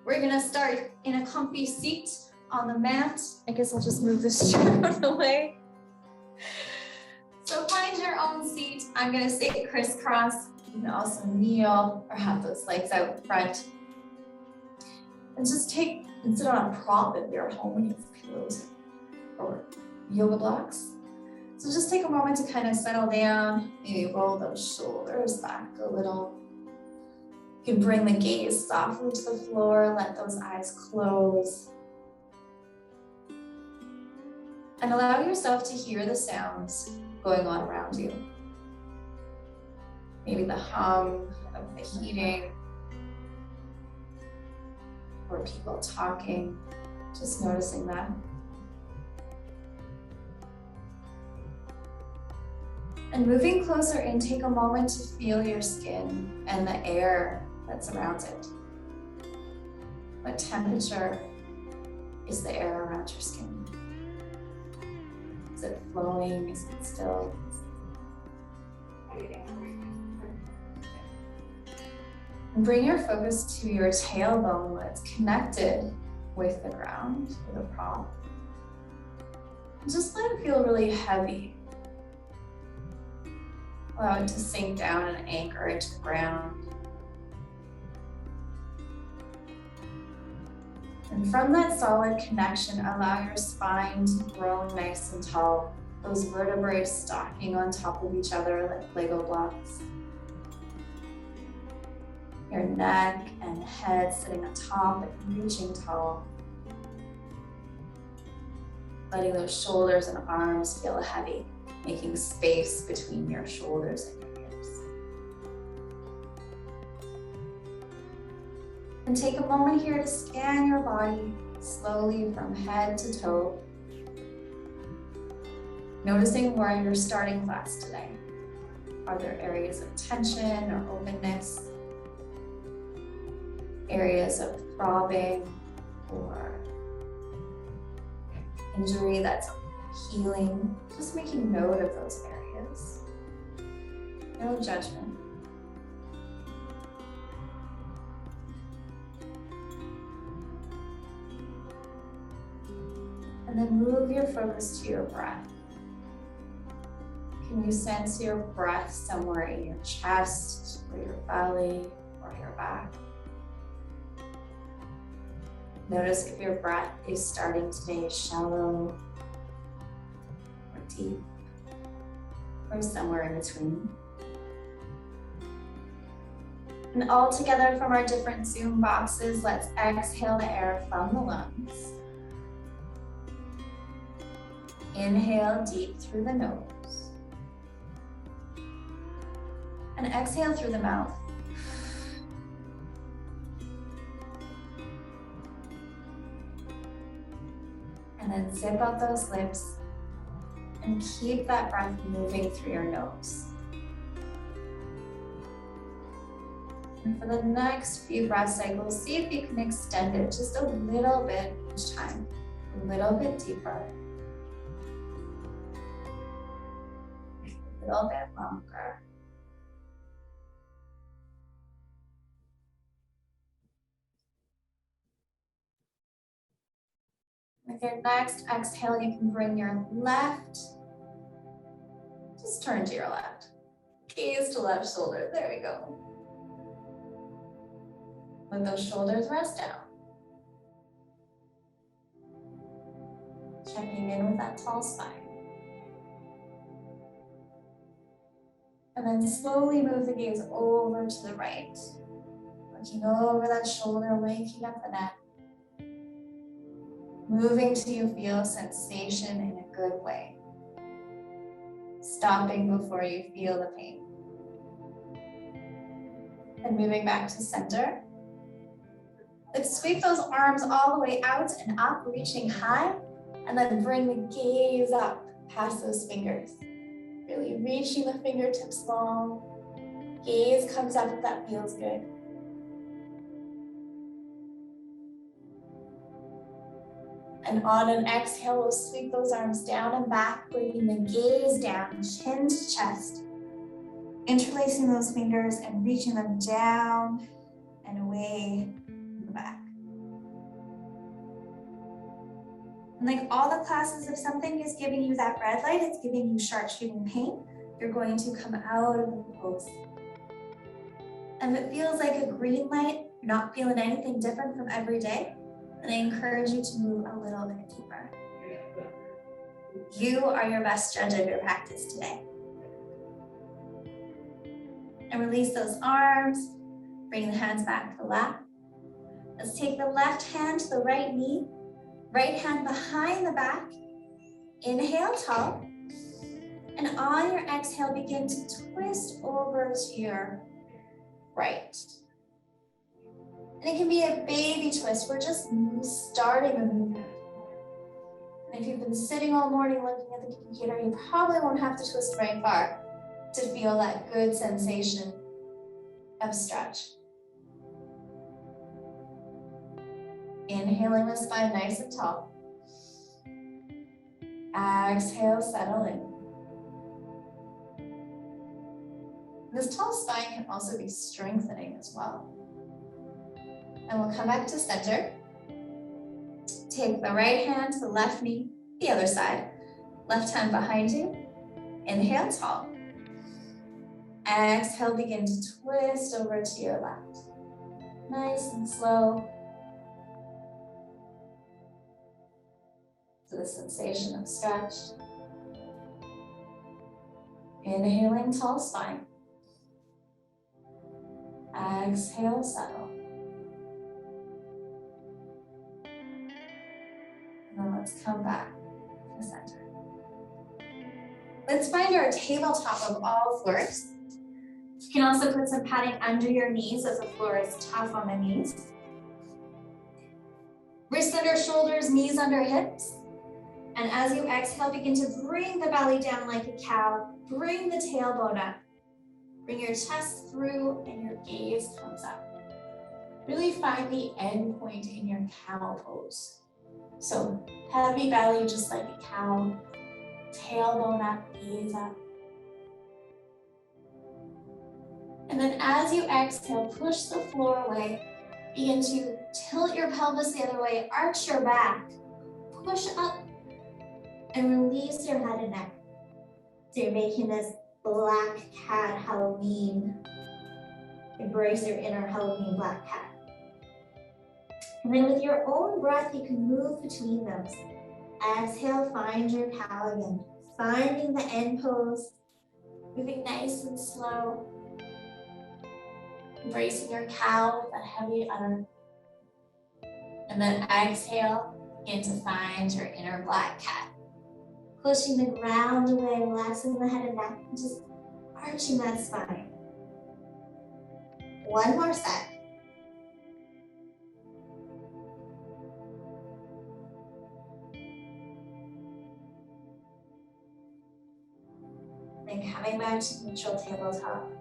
We're gonna start in a comfy seat on the mat. I guess I'll just move this chair out of the way. So find your own seat. I'm gonna sit crisscross. You can also kneel or have those legs out front. And just sit on a prop if you're at home and you have pillows or yoga blocks. So just take a moment to kind of settle down, maybe roll those shoulders back a little. You can bring the gaze softly to the floor, let those eyes close. And allow yourself to hear the sounds going on around you. Maybe the hum of the heating, or people talking, just noticing that. And moving closer in, take a moment to feel your skin and the air that surrounds it. What temperature is the air around your skin? Is it flowing? Is it still? And bring your focus to your tailbone where it's connected with the ground, with the prop. And just let it feel really heavy. Allow it to sink down and anchor into the ground. And from that solid connection, allow your spine to grow nice and tall. Those vertebrae stacking on top of each other like Lego blocks. Your neck and head sitting on top and reaching tall. Letting those shoulders and arms feel heavy, making space between your shoulders and your hips. And take a moment here to scan your body slowly from head to toe. Noticing where you're starting class today. Are there areas of tension or openness? Areas of throbbing or injury that's healing? Just making note of those areas. No judgment. And then move your focus to your breath. Can you sense your breath somewhere in your chest or your belly or your back? Notice if your breath is starting today shallow or deep or somewhere in between. And all together from our different Zoom boxes, let's exhale the air from the lungs. Inhale deep through the nose. And exhale through the mouth. And then zip up those lips and keep that breath moving through your nose. And for the next few breath cycles, see if you can extend it just a little bit each time, a little bit deeper, a little bit longer. With your next exhale, you can bring your left, just turn to your left. Gaze to left shoulder, there we go. Let those shoulders rest down. Checking in with that tall spine. And then slowly move the gaze over to the right. Looking over that shoulder, waking up the neck. Moving till you feel sensation in a good way. Stopping before you feel the pain. And moving back to center. Let's sweep those arms all the way out and up, reaching high. And then bring the gaze up past those fingers. Really reaching the fingertips long. Gaze comes up if that feels good. And on an exhale, we'll sweep those arms down and back, bringing the gaze down, chin to chest. Interlacing those fingers and reaching them down and away from the back. And like all the classes, if something is giving you that red light, it's giving you sharp shooting pain, you're going to come out of the pose. And if it feels like a green light, you're not feeling anything different from every day, then I encourage you to move a little bit deeper. You are your best judge of your practice today. And release those arms, bring the hands back to the lap. Let's take the left hand to the right knee, right hand behind the back. Inhale tall. And on your exhale, begin to twist over to your right. And it can be a baby twist. We're just starting a movement. And if you've been sitting all morning looking at the computer, you probably won't have to twist very far to feel that good sensation of stretch. Inhaling the spine nice and tall. Exhale, settle in. This tall spine can also be strengthening as well. And we'll come back to center. Take the right hand to the left knee, the other side. Left hand behind you. Inhale, tall. Exhale, begin to twist over to your left. Nice and slow. To the sensation of stretch. Inhaling, tall spine. Exhale, settle. And then let's come back to center. Let's find our tabletop of all floors. You can also put some padding under your knees if the floor is tough on the knees. Wrists under shoulders, knees under hips. And as you exhale, begin to bring the belly down like a cow. Bring the tailbone up. Bring your chest through and your gaze comes up. Really find the end point in your cow pose. So heavy belly, just like a cow. Tailbone up, gaze up. And then as you exhale, push the floor away. Begin to tilt your pelvis the other way, arch your back, push up, and release your head and neck. So you're making this black cat Halloween. Embrace your inner Halloween black cat. And then with your own breath, you can move between those. Exhale, find your cow again. Finding the end pose, moving nice and slow. Embracing your cow with that heavy udder. And then exhale, begin to find your inner black cat. Pushing the ground away, relaxing the head and neck, and just arching that spine. One more set. Then coming back to neutral tabletop.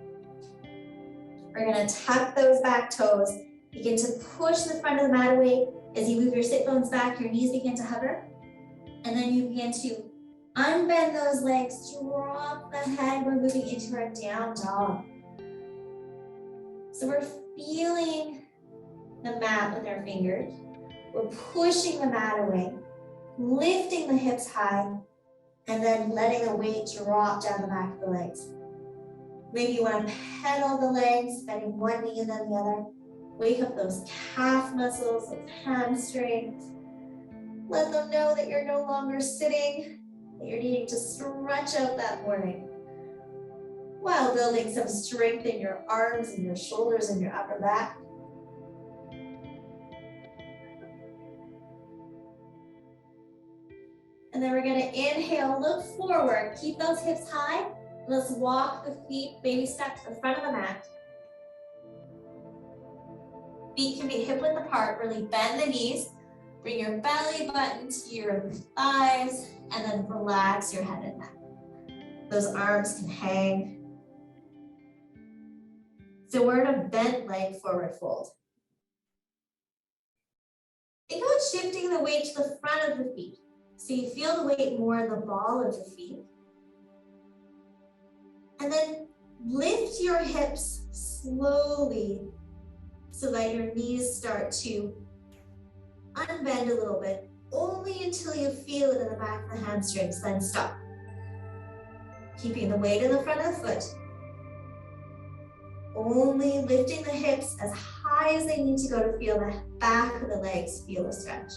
We're gonna tuck those back toes. Begin to push the front of the mat away. As you move your sit bones back, your knees begin to hover. And then you begin to unbend those legs, drop the head. We're moving into our down dog. So we're feeling the mat with our fingers. We're pushing the mat away, lifting the hips high, and then letting the weight drop down the back of the legs. Maybe you want to pedal the legs, bending one knee and then the other. Wake up those calf muscles, those hamstrings. Let them know that you're no longer sitting, that you're needing to stretch out that morning, while building some strength in your arms and your shoulders and your upper back. And then we're gonna inhale, look forward, keep those hips high. Let's walk the feet, baby step to the front of the mat. Feet can be hip width apart, really bend the knees. Bring your belly button to your thighs, and then relax your head and neck. Those arms can hang. So we're in a bent leg forward fold. Think about shifting the weight to the front of the feet. So you feel the weight more in the ball of the feet. And then lift your hips slowly so that your knees start to unbend a little bit. only until you feel it in the back of the hamstrings, then stop. Keeping the weight in the front of the foot. Only lifting the hips as high as they need to go to feel the back of the legs feel a stretch.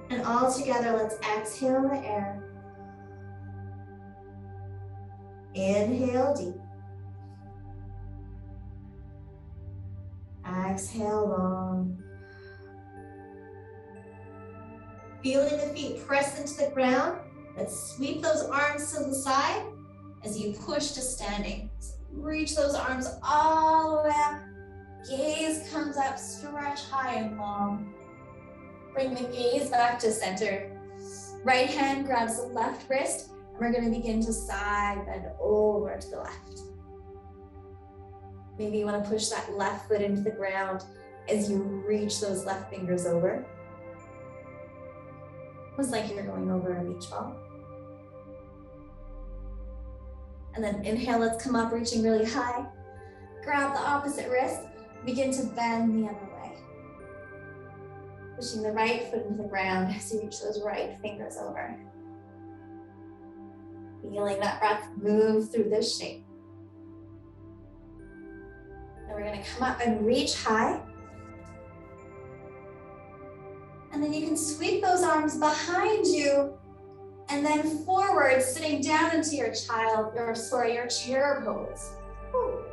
And all together, let's exhale the air. Inhale deep. Exhale long. Feeling the feet press into the ground. Let's sweep those arms to the side as you push to standing. So reach those arms all the way up. Gaze comes up, stretch high and long. Bring the gaze back to center. Right hand grabs the left wrist, and we're going to begin to side bend over to the left. Maybe you want to push that left foot into the ground as you reach those left fingers over. Almost like you're going over a beach ball. And then inhale, let's come up, reaching really high. Grab the opposite wrist, begin to bend the other way. Pushing the right foot into the ground as you reach those right fingers over. Feeling that breath move through this shape. Then we're gonna come up and reach high. And then you can sweep those arms behind you and then forward, sitting down into your your chair pose. Whew.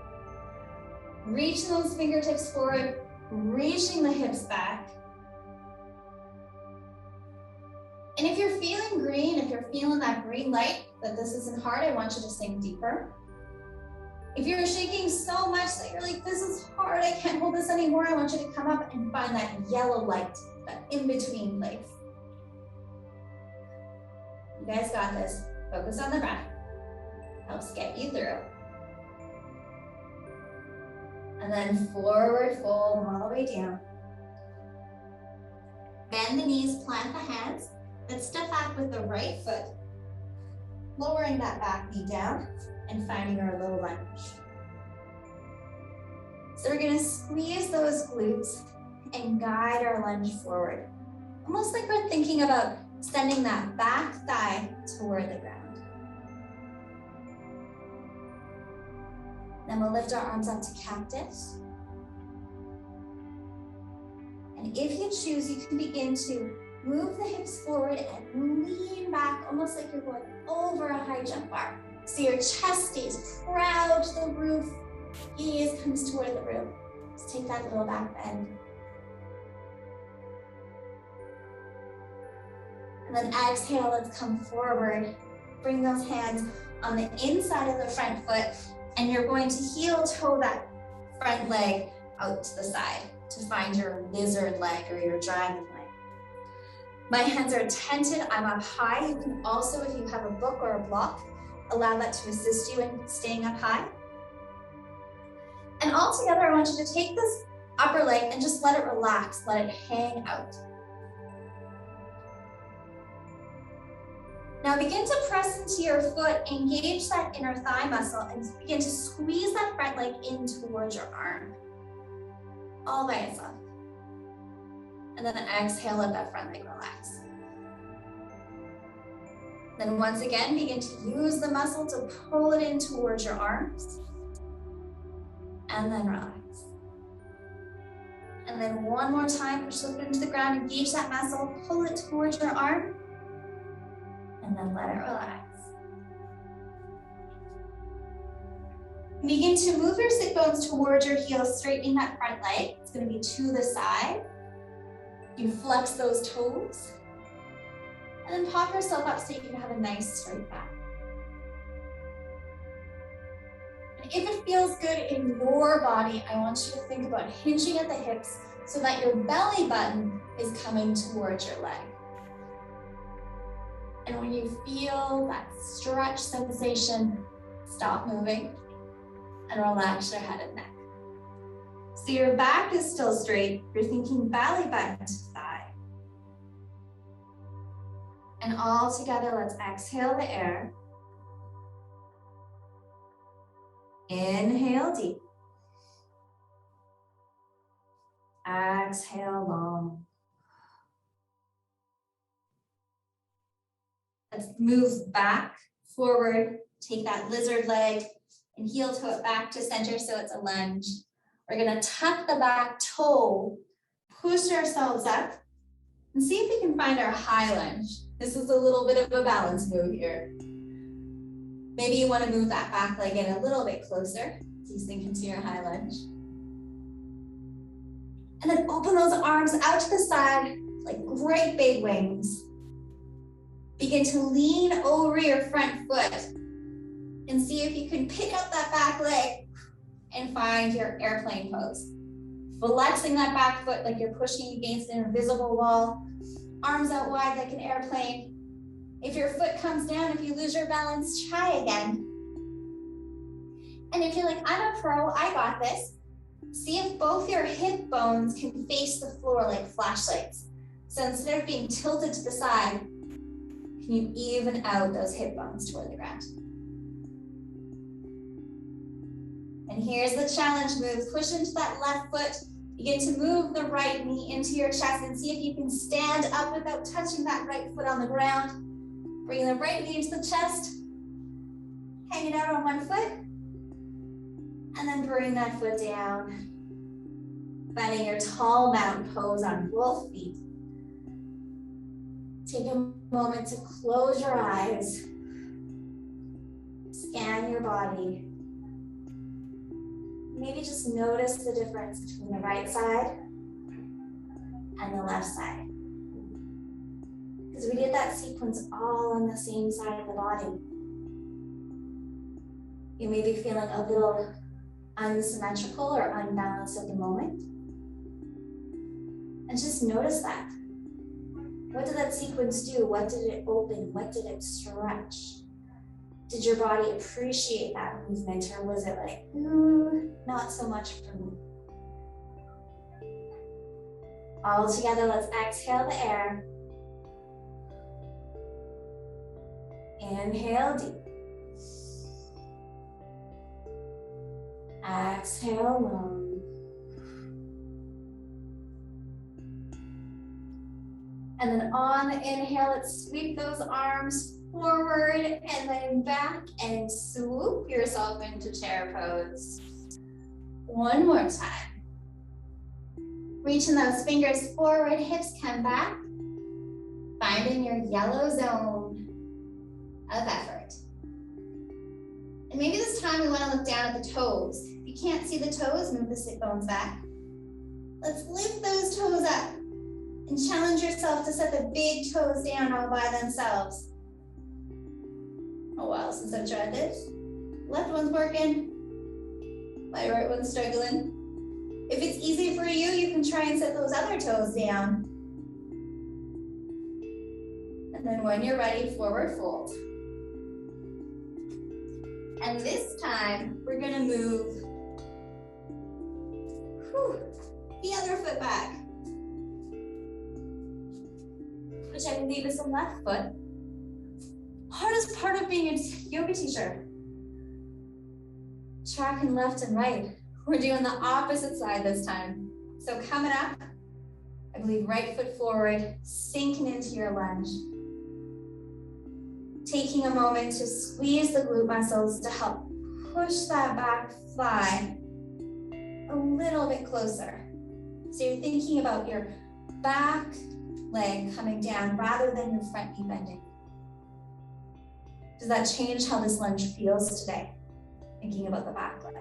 Reaching those fingertips forward, reaching the hips back. And if you're feeling green, if you're feeling that green light, that this isn't hard, I want you to sink deeper. If you're shaking so much that you're like, this is hard, I can't hold this anymore, I want you to come up and find that yellow light, that in-between place. You guys got this. Focus on the breath. Helps get you through. And then forward fold all the way down. Bend the knees, plant the hands, then step back with the right foot. Lowering that back knee down and finding our low lunge. So we're gonna squeeze those glutes and guide our lunge forward. Almost like we're thinking about sending that back thigh toward the ground. Then we'll lift our arms up to cactus. And if you choose, you can begin to move the hips forward and lean back, almost like you're going over a high jump bar. So your chest stays proud to the roof, gaze comes toward the roof. Just take that little back bend. And then exhale, let's come forward. Bring those hands on the inside of the front foot, and you're going to heel toe that front leg out to the side to find your lizard leg or your dragon leg. My hands are tented, I'm up high. You can also, if you have a book or a block, allow that to assist you in staying up high. And all together, I want you to take this upper leg and just let it relax, let it hang out. Now begin to press into your foot, engage that inner thigh muscle, and begin to squeeze that front leg in towards your arm, all by itself. And then exhale, let that front leg relax. Then once again, begin to use the muscle to pull it in towards your arms, and then relax. And then one more time, push the foot into the ground, engage that muscle, pull it towards your arm, and then let it relax. Begin to move your sit bones towards your heels, straightening that front leg. It's going to be to the side. You flex those toes. And then pop yourself up so you can have a nice straight back. And if it feels good in your body, I want you to think about hinging at the hips so that your belly button is coming towards your leg. And when you feel that stretch sensation, stop moving and relax your head and neck. So your back is still straight. You're thinking belly button to thigh. And all together, let's exhale the air. Inhale deep. Exhale. exhale long. Let's move back, forward, take that lizard leg and heel toe it back to center so it's a lunge. We're gonna tuck the back toe, push ourselves up, and see if we can find our high lunge. This is a little bit of a balance move here. Maybe you wanna move that back leg in a little bit closer so you sink into your high lunge. And then open those arms out to the side like great big wings. Begin to lean over your front foot and see if you can pick up that back leg and find your airplane pose. Flexing that back foot like you're pushing against an invisible wall. Arms out wide like an airplane. If your foot comes down, if you lose your balance, try again. And if you're like, I'm a pro, I got this. See if both your hip bones can face the floor like flashlights. So instead of being tilted to the side, can you even out those hip bones toward the ground? And here's the challenge move. Push into that left foot. Begin to move the right knee into your chest and see if you can stand up without touching that right foot on the ground. Bring the right knee into the chest. Hang it out on one foot. And then bring that foot down. Finding your tall mountain pose on both feet. Take a moment to close your eyes. Scan your body. Maybe just notice the difference between the right side and the left side. Because we did that sequence all on the same side of the body. You may be feeling a little unsymmetrical or unbalanced at the moment. And just notice that. What did that sequence do? What did it open? What did it stretch? Did your body appreciate that movement, or was it like, not so much for me? All together, let's exhale the air. Inhale deep. Exhale long. And then on the inhale, let's sweep those arms forward and then back and swoop yourself into chair pose. One more time. Reaching those fingers forward, hips come back. Finding your yellow zone of effort. And maybe this time we want to look down at the toes. If you can't see the toes, move the sit bones back. Let's lift those toes up and challenge yourself to set the big toes down all by themselves. A while since I've tried this. Left one's working. My right one's struggling. If it's easy for you, you can try and set those other toes down. And then when you're ready, forward fold. And this time, we're gonna move the other foot back, which I believe is the left foot. Hardest part of being a yoga teacher. Tracking left and right. We're doing the opposite side this time. So coming up, I believe right foot forward, sinking into your lunge. Taking a moment to squeeze the glute muscles to help push that back thigh a little bit closer. So you're thinking about your back leg coming down rather than your front knee bending. Does that change how this lunge feels today? Thinking about the back leg.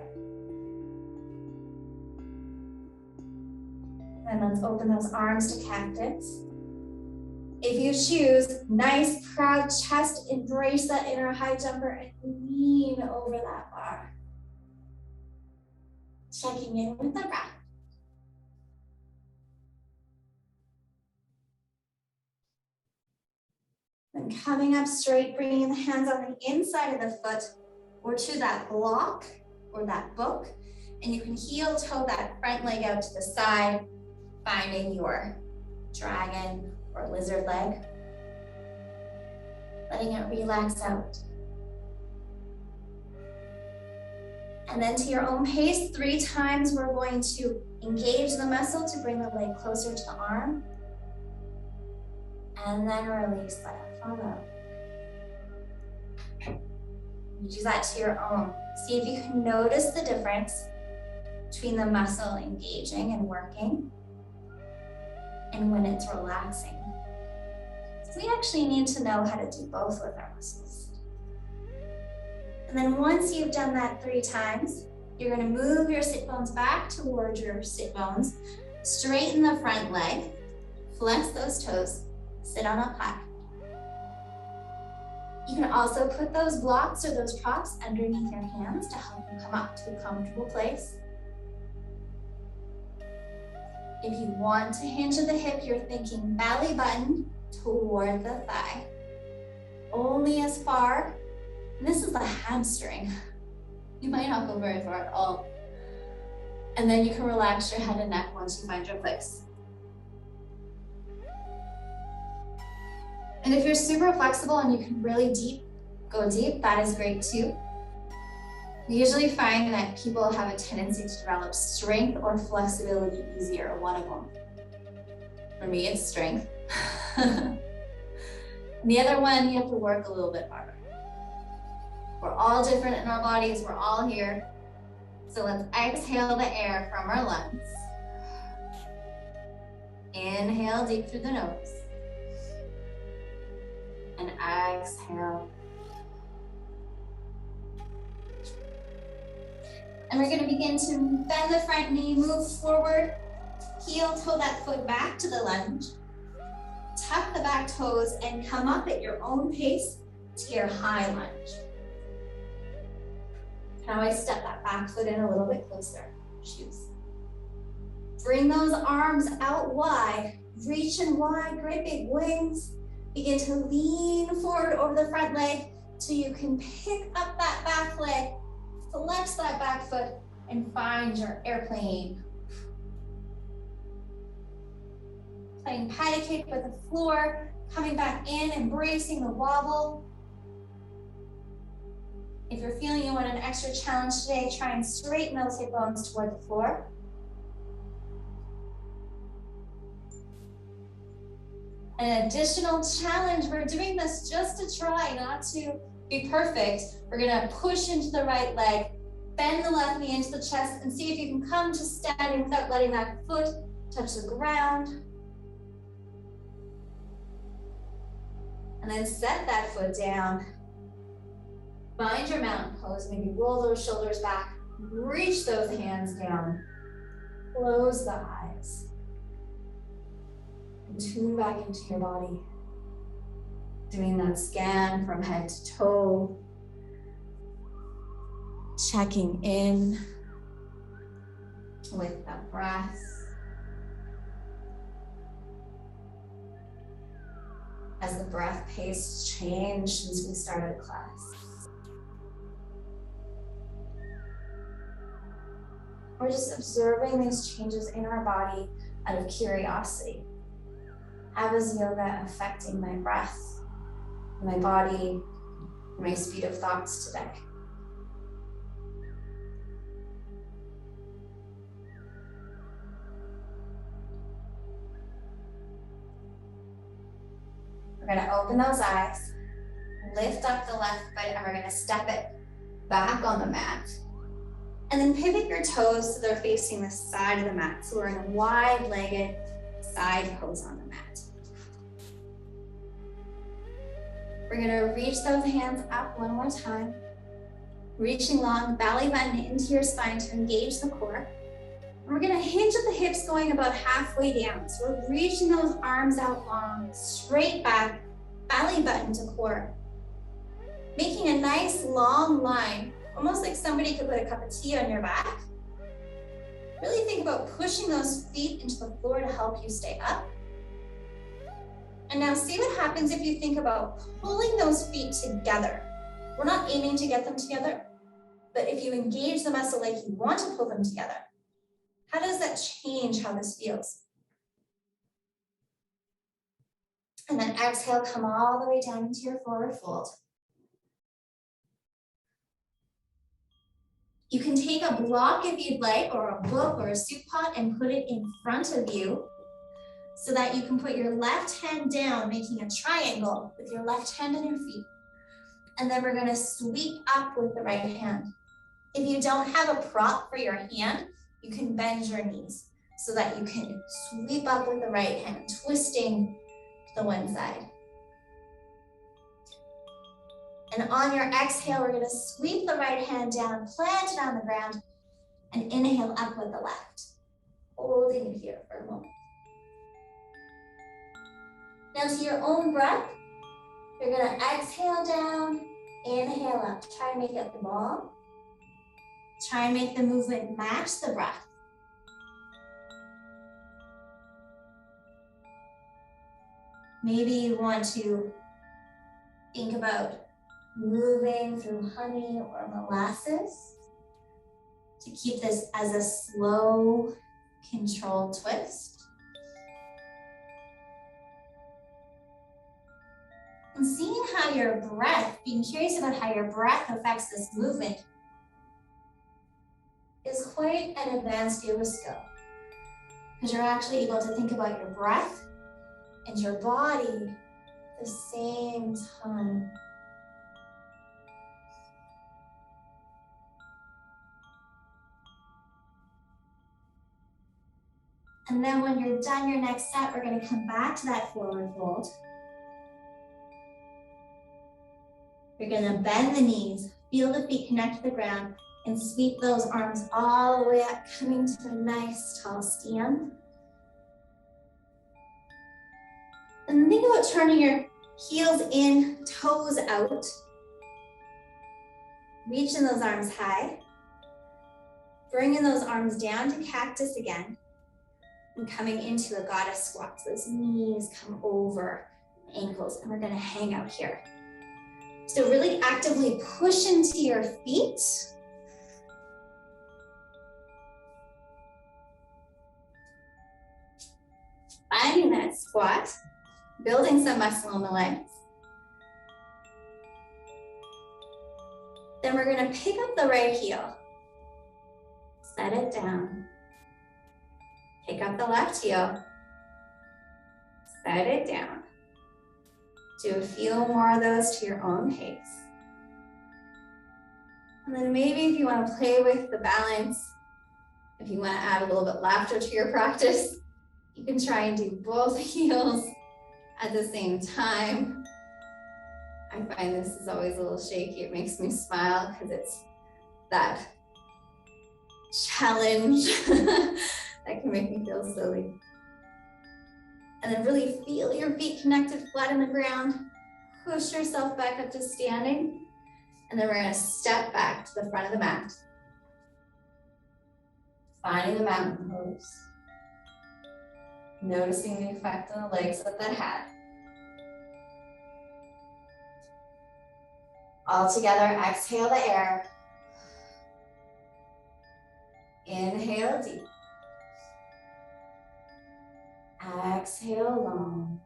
And let's open those arms to cactus. If you choose, nice proud chest, embrace that inner high jumper and lean over that bar. Checking in with the breath. Then coming up straight, bringing the hands on the inside of the foot or to that block or that book. And you can heel toe that front leg out to the side, finding your dragon or lizard leg. Letting it relax out. And then to your own pace, 3 times, we're going to engage the muscle to bring the leg closer to the arm. And then release, let it follow. You do that to your own. See if you can notice the difference between the muscle engaging and working and when it's relaxing. So we actually need to know how to do both with our muscles. And then once you've done that 3 times, you're going to move your sit bones back towards your sit bones, straighten the front leg, flex those toes, sit on up high. You can also put those blocks or those props underneath your hands to help you come up to a comfortable place. If you want to hinge at the hip, you're thinking belly button toward the thigh. Only as far, and this is the hamstring. You might not go very far at all. And then you can relax your head and neck once you find your place. And if you're super flexible and you can really go deep, that is great too. We usually find that people have a tendency to develop strength or flexibility easier, one of them. For me, it's strength. And the other one, you have to work a little bit harder. We're all different in our bodies, we're all here. So let's exhale the air from our lungs. Inhale deep through the nose. And exhale. And we're going to begin to bend the front knee, move forward, heel toe that foot back to the lunge. Tuck the back toes and come up at your own pace to your high lunge. You can always step that back foot in a little bit closer. Choose. Bring those arms out wide, reaching wide, great big wings. Begin to lean forward over the front leg so you can pick up that back leg, flex that back foot, and find your airplane. Playing patty cake with the floor, coming back in, embracing the wobble. If you're feeling you want an extra challenge today, try and straighten those hip bones toward the floor. An additional challenge, we're doing this just to try, not to be perfect. We're gonna push into the right leg, bend the left knee into the chest, and see if you can come to standing without letting that foot touch the ground. And then set that foot down. Find your mountain pose, maybe roll those shoulders back, reach those hands down, close the eyes. And tune back into your body. Doing that scan from head to toe. Checking in with the breath. As the breath pace changed since we started class. We're just observing these changes in our body out of curiosity. How is yoga affecting my breath, my body, my speed of thoughts today? We're going to open those eyes, lift up the left foot, and we're going to step it back on the mat. And then pivot your toes so they're facing the side of the mat. So we're in a wide-legged side pose on the mat. We're gonna reach those hands up one more time. Reaching long, belly button into your spine to engage the core. And we're gonna hinge at the hips going about halfway down. So we're reaching those arms out long, straight back, belly button to core. Making a nice long line, almost like somebody could put a cup of tea on your back. Really think about pushing those feet into the floor to help you stay up. And now see what happens if you think about pulling those feet together. We're not aiming to get them together, but if you engage the muscle like you want to pull them together, how does that change how this feels? And then exhale, come all the way down into your forward fold. You can take a block if you'd like, or a book or a soup pot, and put it in front of you so that you can put your left hand down, making a triangle with your left hand and your feet. And then we're gonna sweep up with the right hand. If you don't have a prop for your hand, you can bend your knees so that you can sweep up with the right hand, twisting to the one side. And on your exhale, we're gonna sweep the right hand down, plant it on the ground, and inhale up with the left. Holding it here for a moment. Now to your own breath, you're gonna exhale down, inhale up. Try and make it long. Try and make the movement match the breath. Maybe you want to think about moving through honey or molasses to keep this as a slow, controlled twist. And seeing how your breath, being curious about how your breath affects this movement is quite an advanced yoga skill, because you're actually able to think about your breath and your body at the same time. And then when you're done your next set, we're going to come back to that forward fold. You're going to bend the knees, feel the feet connect to the ground, and sweep those arms all the way up, coming to a nice tall stand. And think about turning your heels in, toes out. Reaching those arms high. Bringing those arms down to cactus again. And coming into a goddess squat. So those knees come over ankles, and we're gonna hang out here. So really actively push into your feet. Finding that squat, building some muscle in the legs. Then we're gonna pick up the right heel. Set it down. Pick up the left heel. Set it down. Do a few more of those to your own pace. And then maybe if you want to play with the balance, if you want to add a little bit laughter to your practice, you can try and do both heels at the same time. I find this is always a little shaky. It makes me smile because it's that challenge that can make me feel silly. And then really feel your feet connected flat on the ground. Push yourself back up to standing. And then we're going to step back to the front of the mat. Finding the mountain pose. Noticing the effect on the legs that that had. All together, exhale the air. Inhale deep. Exhale long.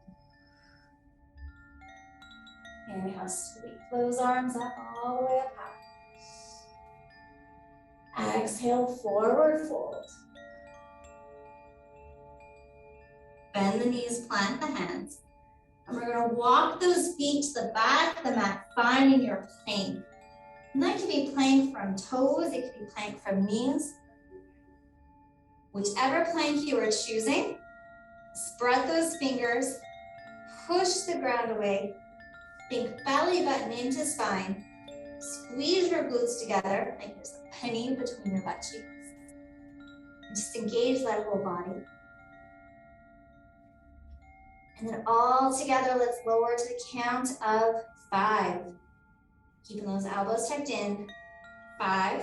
Inhale, sweep those arms up all the way up high. Exhale, forward fold. Bend the knees, plant the hands. And we're gonna walk those feet to the back of the mat, finding your plank. And that could be plank from toes, it could be plank from knees. Whichever plank you are choosing, spread those fingers, push the ground away, think belly button into spine, squeeze your glutes together, like there's a penny between your butt cheeks. And just engage that whole body. And then all together, let's lower to the count of 5. Keeping those elbows tucked in. 5,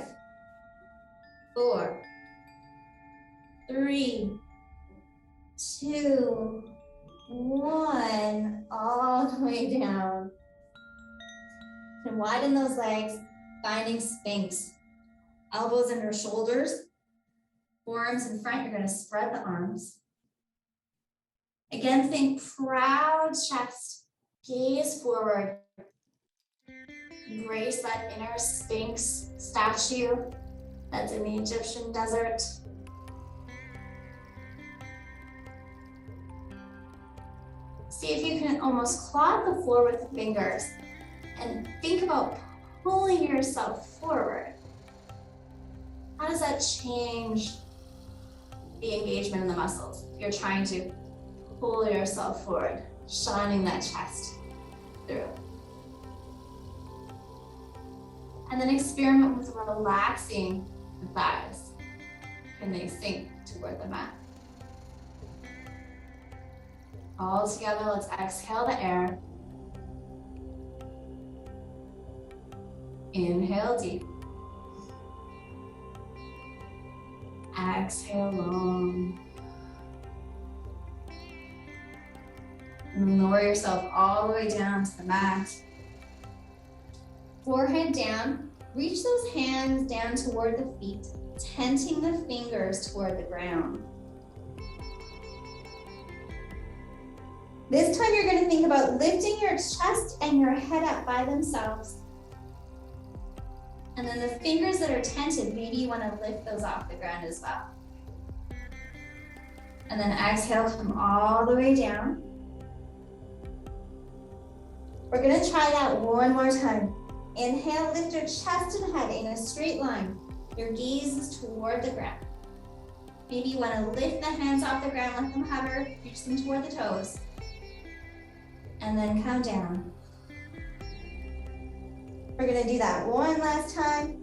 4, 3, 2, 1, all the way down. And widen those legs, finding Sphinx. Elbows under shoulders, forearms in front, you're gonna spread the arms. Again, think proud chest, gaze forward. Embrace that inner Sphinx statue. that's in the Egyptian desert. See if you can almost claw the floor with the fingers and think about pulling yourself forward. How does that change the engagement in the muscles? You're trying to pull yourself forward, shining that chest through. And then experiment with relaxing the thighs. Can they sink toward the mat? All together, let's exhale the air. Inhale deep. Exhale long. And then lower yourself all the way down to the mat. Forehead down. Reach those hands down toward the feet, tenting the fingers toward the ground. This time you're going to think about lifting your chest and your head up by themselves. And then the fingers that are tented, maybe you want to lift those off the ground as well. And then exhale, come all the way down. We're going to try that one more time. Inhale, lift your chest and head in a straight line. Your gaze is toward the ground. Maybe you want to lift the hands off the ground, let them hover, reach them toward the toes. And then come down. We're going to do that one last time.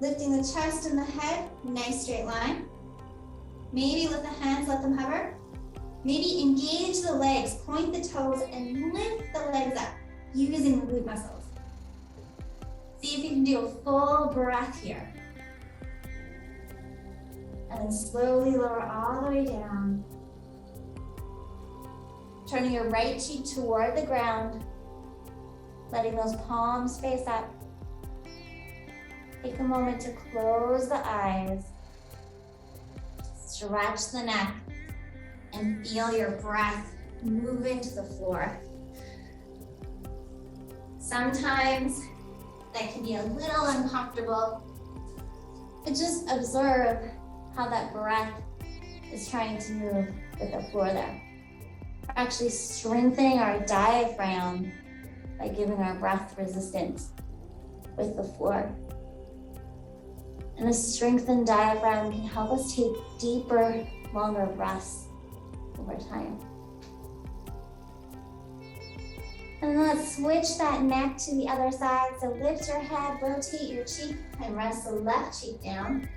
Lifting the chest and the head, nice straight line. Maybe lift the hands, let them hover. Maybe engage the legs, point the toes, and lift the legs up using the glute muscles. See if you can do a full breath here. And then slowly lower all the way down. Turning your right cheek toward the ground, letting those palms face up. Take a moment to close the eyes, stretch the neck, and feel your breath move into the floor. Sometimes that can be a little uncomfortable, but just observe how that breath is trying to move with the floor there. We're actually strengthening our diaphragm by giving our breath resistance with the floor. And a strengthened diaphragm can help us take deeper, longer breaths over time. And let's switch that neck to the other side. So lift your head, rotate your cheek, and rest the left cheek down.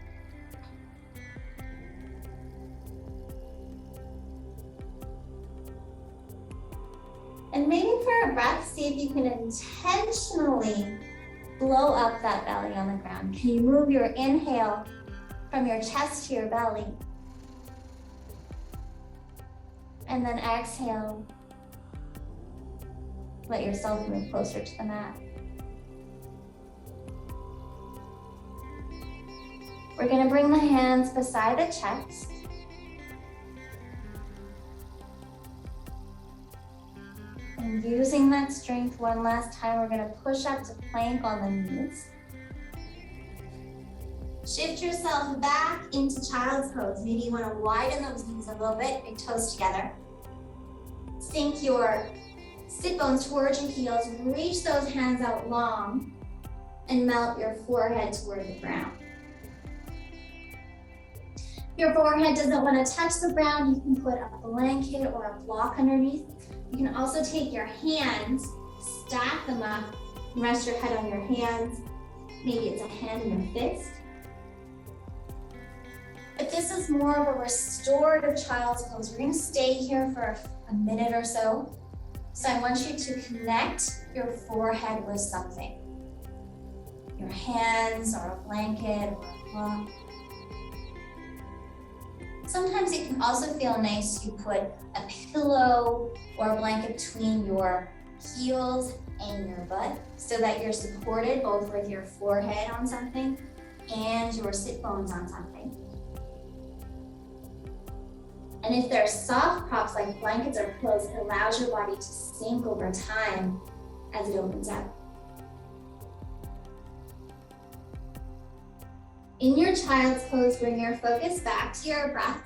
And maybe for a breath, see if you can intentionally blow up that belly on the ground. Can you move your inhale from your chest to your belly? And then exhale. Let yourself move closer to the mat. We're going to bring the hands beside the chest. And using that strength one last time, we're going to push up to plank on the knees. Shift yourself back into child's pose. Maybe you want to widen those knees a little bit, big toes together. Sink your sit bones towards your heels, reach those hands out long, and melt your forehead toward the ground. If your forehead doesn't want to touch the ground, you can put a blanket or a block underneath. You can also take your hands, stack them up, and rest your head on your hands. Maybe it's a hand in a fist. If this is more of a restorative child's pose, we're going to stay here for a minute or so. So I want you to connect your forehead with something. Your hands or a blanket or a block. Sometimes it can also feel nice to put a pillow or a blanket between your heels and your butt so that you're supported both with your forehead on something and your sit bones on something. And if there are soft props like blankets or pillows, it allows your body to sink over time as it opens up. In your child's pose, bring your focus back to your breath.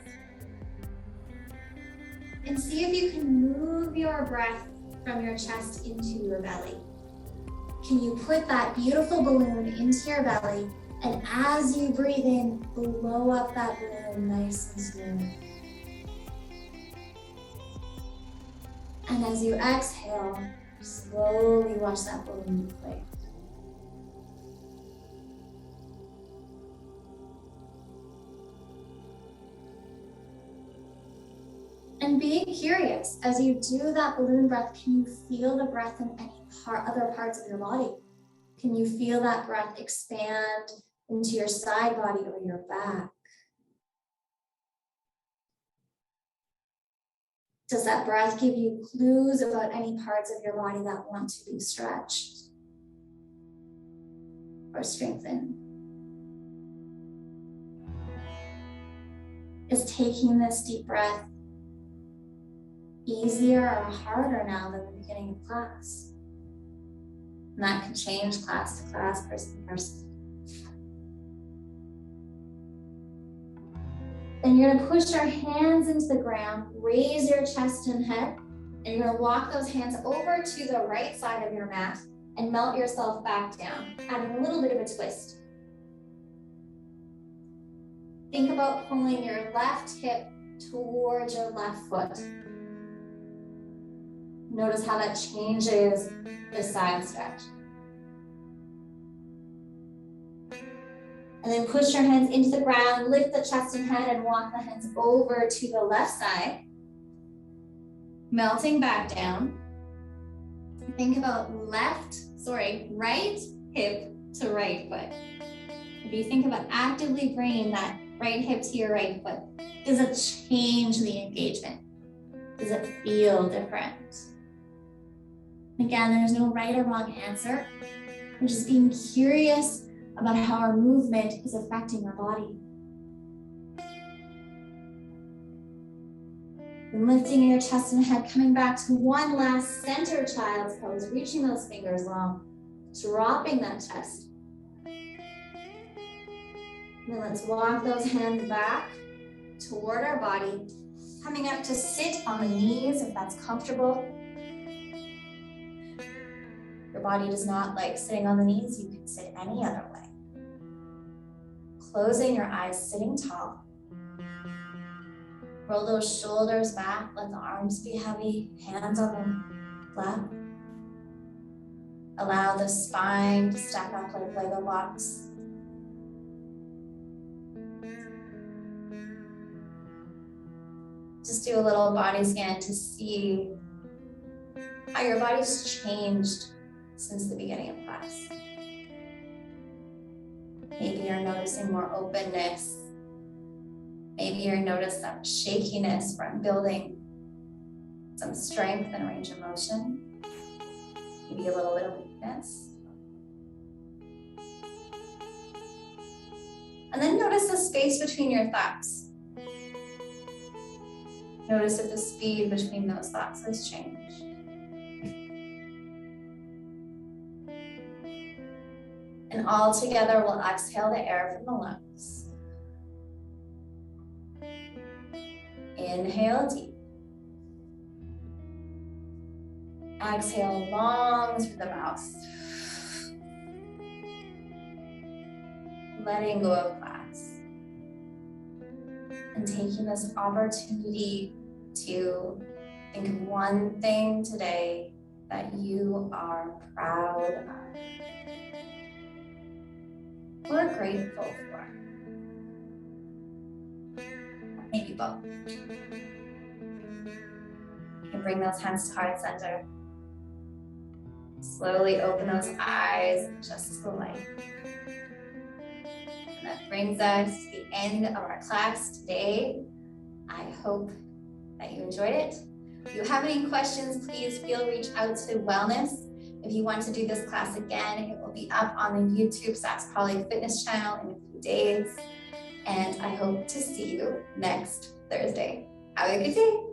And see if you can move your breath from your chest into your belly. Can you put that beautiful balloon into your belly? And as you breathe in, blow up that balloon nice and smooth. And as you exhale, slowly watch that balloon deflate. And be curious, as you do that balloon breath, can you feel the breath in any other parts of your body? Can you feel that breath expand into your side body or your back? Does that breath give you clues about any parts of your body that want to be stretched or strengthened? Is taking this deep breath easier or harder now than the beginning of class? And that can change class to class, person to person. Then you're gonna push your hands into the ground, raise your chest and head, and you're gonna walk those hands over to the right side of your mat and melt yourself back down, adding a little bit of a twist. Think about pulling your left hip towards your left foot. Notice how that changes the side stretch. And then push your hands into the ground, lift the chest and head, and walk the hands over to the left side. Melting back down. Think about right hip to right foot. If you think about actively bringing that right hip to your right foot, does it change the engagement? Does it feel different? Again, there's no right or wrong answer. We're just being curious about how our movement is affecting our body. And lifting your chest and head, coming back to one last center child's pose, reaching those fingers long, dropping that chest. And then let's walk those hands back toward our body, coming up to sit on the knees if that's comfortable. Your body does not like sitting on the knees, you can sit any other way. Closing your eyes, sitting tall. Roll those shoulders back, let the arms be heavy, hands on the lap. Allow the spine to stack up like Lego blocks. Just do a little body scan to see how your body's changed since the beginning of class. Maybe you're noticing more openness. Maybe you're noticing some shakiness from building some strength and range of motion. Maybe a little bit of weakness. And then notice the space between your thoughts. Notice if the speed between those thoughts has changed. And all together, we'll exhale the air from the lungs. Inhale deep. Exhale long through the mouth. Letting go of class. And taking this opportunity to think of one thing today that you are proud of. Or grateful for. Maybe both. You can bring those hands to heart center. Slowly open those eyes, just the light. And that brings us to the end of our class today. I hope that you enjoyed it. If you have any questions, please reach out to Wellness. If you want to do this class again, it will be up on the YouTube Sax Polly Fitness channel in a few days. And I hope to see you next Thursday. Have a good day.